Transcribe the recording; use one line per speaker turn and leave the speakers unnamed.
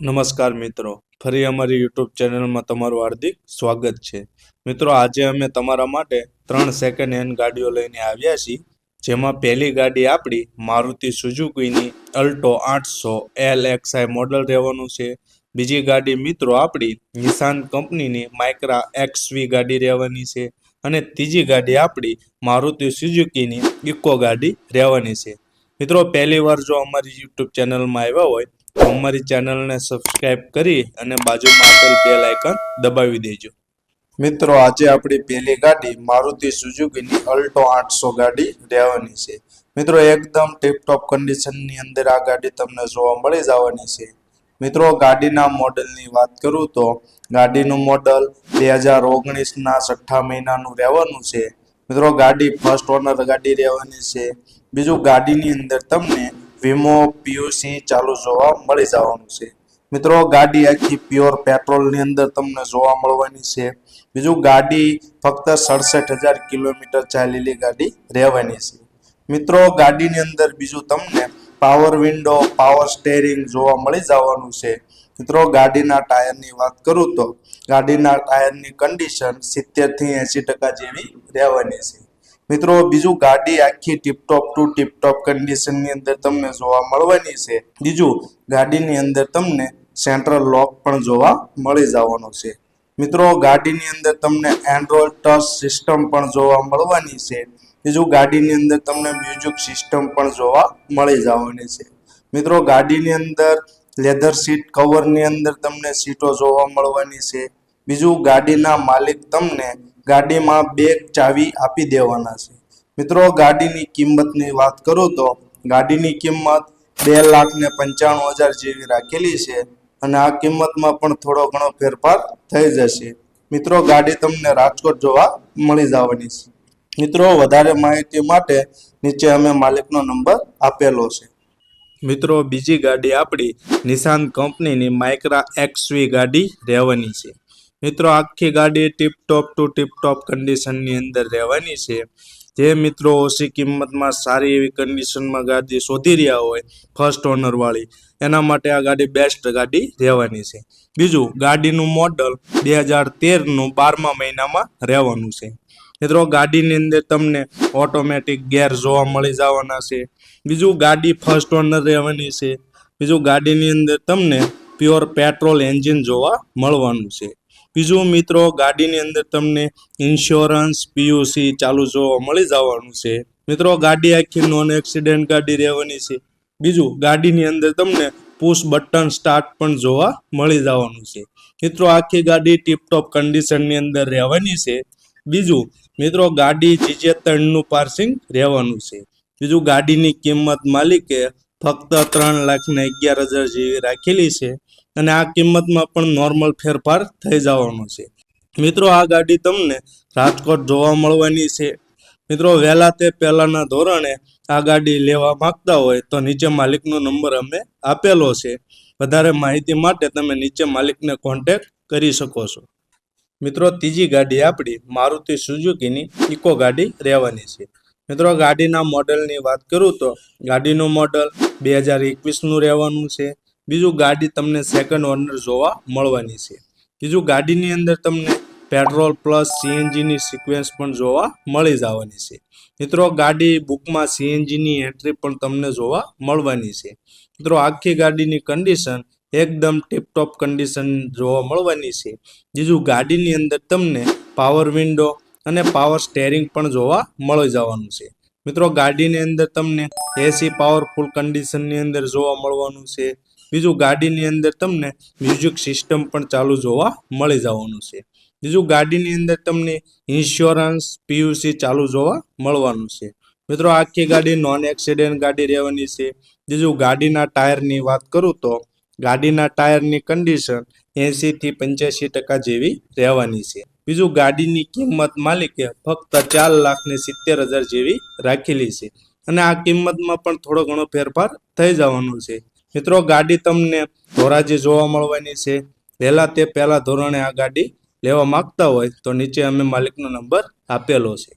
નમસ્કાર મિત્રો, ફરી અમારી યુટ્યુબ ચેનલમાં તમારું હાર્દિક સ્વાગત છે. મિત્રો, આજે અમે તમારા માટે 3 સેકન્ડ હેન્ડ ગાડીઓ લઈને આવ્યા છીએ. જેમાં પહેલી ગાડી આપણી મારુતિ સુઝુકીની અલ્ટો 800 LXI મોડલ રહેવાનું છે. બીજી ગાડી મિત્રો આપણી નિસાન કંપનીની માઇક્રા XV ગાડી રહેવાની છે. અને ત્રીજી ગાડી આપણી મારુતિ સુઝુકીની ઇકો ગાડી રહેવાની છે. મિત્રો, પહેલી વાર જો અમારી યુટ્યુબ ચેનલમાં આવ્યા હોય તો અમારી ચેનલને સબસ્ક્રાઇબ કરી અને બાજુમાં આપેલ બેલ આઇકન દબાવી દેજો. મિત્રો, આજે આપણી પહેલી ગાડી મારુતિ સુઝુકીની અલ્ટો 800 ગાડી રહેવાની છે. મિત્રો, એકદમ ટીપટોપ કન્ડિશનની અંદર આ ગાડી તમને જોવા મળી જવાની છે. મિત્રો, ગાડીના મોડલની વાત કરું તો ગાડીનું મોડલ 2019ના 6 મહિનાનું રહેવાનું છે. મિત્રો, ગાડી ફર્સ્ટ ઓનર ગાડી રહેવાની છે. બીજું, ગાડીની અંદર તમને વીમો પીયુસી ચાલુ જોવા મળી જવાનું છે. મિત્રો, ગાડી આખી પ્યોર પેટ્રોલની અંદર તમને જોવા મળવાની છે. બીજું, ગાડી ફક્ત 67,000 કિલોમીટર ચાલેલી ગાડી રહેવાની છે. મિત્રો, ગાડીની અંદર બીજું તમને પાવર વિન્ડો, પાવર સ્ટેરિંગ જોવા મળી જવાનું છે. મિત્રો, ગાડીના ટાયરની વાત કરું તો ગાડીના ટાયરની કન્ડિશન 70 થી 80% જેવી રહેવાની છે. મિત્રો, બીજું, ગાડી આખી ટીપટોપ ટુ ટીપટોપ કન્ડિશનની અંદર તમને જોવા મળવાની છે. બીજું, ગાડીની અંદર તમને સેન્ટ્રલ લોક પણ જોવા મળી જવાનો છે. મિત્રો, ગાડીની અંદર તમને એન્ડ્રોઇડ ટચ સિસ્ટમ પણ જોવા મળવાની છે. બીજું, ગાડીની અંદર તમને મ્યુઝિક સિસ્ટમ પણ જોવા મળી જવાની છે. મિત્રો, ગાડીની અંદર લેધર સીટ કવરની અંદર તમને સીટો જોવા મળવાની છે. બીજું, ગાડીના માલિક તમને ગાડીમાં 2 ચાવી આપી દેવાના છે. મિત્રો, ગાડીની કિંમતની વાત કરું તો ગાડીની કિંમત 2,95,000 જેવી રાખેલી છે. અને આ કિંમતમાં પણ થોડો ઘણો ફેરફાર થઈ જશે. મિત્રો, ગાડી તમને રાજકોટ જોવા મળી જવાની છે. મિત્રો, વધારે માહિતી માટે નીચે અમે માલિકનો નંબર આપેલો છે. મિત્રો, બીજી ગાડી આપણી નિસાન કંપનીની માઇક્રા XV ગાડી રહેવાની છે. મિત્રો, આખી ગાડી ટીપટોપ ટુ ટીપટોપ કન્ડિશનની અંદર રહેવાની છે. જે મિત્રો ઓછી કિંમતમાં સારી એવી કન્ડિશનમાં ગાડી શોધી રહ્યા હોય ફર્સ્ટ ઓનર વાળી, એના માટે આ ગાડી બેસ્ટ ગાડી રહેવાની છે. બીજું, ગાડીનું મોડલ 2013નું 12મા મહિનામાં રહેવાનું છે. મિત્રો, ગાડીની અંદર તમને ઓટોમેટિક ગેર જોવા મળી જવાના છે. બીજું, ગાડી ફર્સ્ટ ઓનર રહેવાની છે. બીજું, ગાડીની અંદર તમને પ્યોર પેટ્રોલ એન્જિન જોવા મળવાનું છે. બીજું મિત્રો, ગાડીની અંદર તમને ઇન્સ્યોરન્સ પીયુસી ચાલુ જોવા મળી જવાનું છે. મિત્રો, ગાડી આખી નોન એક્સિડન્ટ ગાડી રહેવાની છે. બીજું, ગાડીની અંદર તમને પુશ બટન સ્ટાર્ટ પણ જોવા મળી જવાનું છે. મિત્રો, આખી ગાડી ટીપટોપ કન્ડિશનની અંદર રહેવાની છે. બીજું મિત્રો, ગાડી GJ3નું પાર્સિંગ રહેવાનું છે. બીજું, ગાડીની કિંમત માલિકે ફક્ત 3,11,000 જેવી રાખેલી છે. અને આ કિંમતમાં પણ નોર્મલ ફેરફાર થઈ જવાનો છે. મિત્રો, આ ગાડી તમને રાજકોટ જોવા મળવાની છે. મિત્રો, વહેલા તે પહેલાના ધોરણે આ ગાડી લેવા માંગતા હોય તો નીચે માલિકનો નંબર અમે આપેલો છે. વધારે માહિતી માટે તમે નીચે માલિકને કોન્ટેક્ટ કરી શકો છો. મિત્રો, ત્રીજી ગાડી આપણી મારુતિ સુઝુકીની ઇકો ગાડી રહેવાની છે. મિત્રો, ગાડીના મોડલની વાત કરું તો ગાડીનું મોડલ 2021નું રહેવાનું છે. બીજું, ગાડી તમને સેકન્ડ ઓનર જોવા મળવાની છે. બીજું, ગાડીની અંદર તમને પેટ્રોલ પ્લસ CNGની સિક્વન્સ પણ જોવા મળી જવાની છે. મિત્રો, ગાડી બુકમાં CNGની એન્ટ્રી પણ તમને જોવા મળવાની છે. મિત્રો, આખી ગાડીની કન્ડિશન એકદમ ટીપટોપ કન્ડિશન જોવા મળવાની છે. બીજું, ગાડીની અંદર તમને પાવર વિન્ડો અને પાવર સ્ટેરિંગ પણ જોવા મળી જવાનું છે. મિત્રો, ગાડીની અંદર તમને AC પાવરફુલ કન્ડિશનની અંદર જોવા મળવાનું છે. બીજું, ગાડીની અંદર તમને મ્યુઝિક સિસ્ટમ પણ ચાલુ જોવા મળી જવાનું છે. બીજું, ગાડીની અંદર તમને ઇન્સ્યોરન્સ પીયુસી ચાલુ જોવા મળવાનું છે. મિત્રો, આખી ગાડી નોન એક્સિડન્ટ ગાડી રહેવાની છે. બીજું, ગાડીના ટાયરની વાત કરું તો ગાડીના ટાયરની કન્ડિશન 80 થી 85% જેવી રહેવાની છે. બીજું, ગાડીની કિંમત માલિકે ફક્ત 4,70,000 જેવી રાખેલી છે. અને આ કિંમતમાં પણ થોડો ઘણો ફેરફાર થઈ જવાનો છે. મિત્રો, ગાડી તમને ધોરાજી જોવા મળવાની છે. પહેલા તે પહેલા ધોરણે આ ગાડી લેવા માંગતા હોય તો નીચે અમે માલિકનો નંબર આપેલો છે.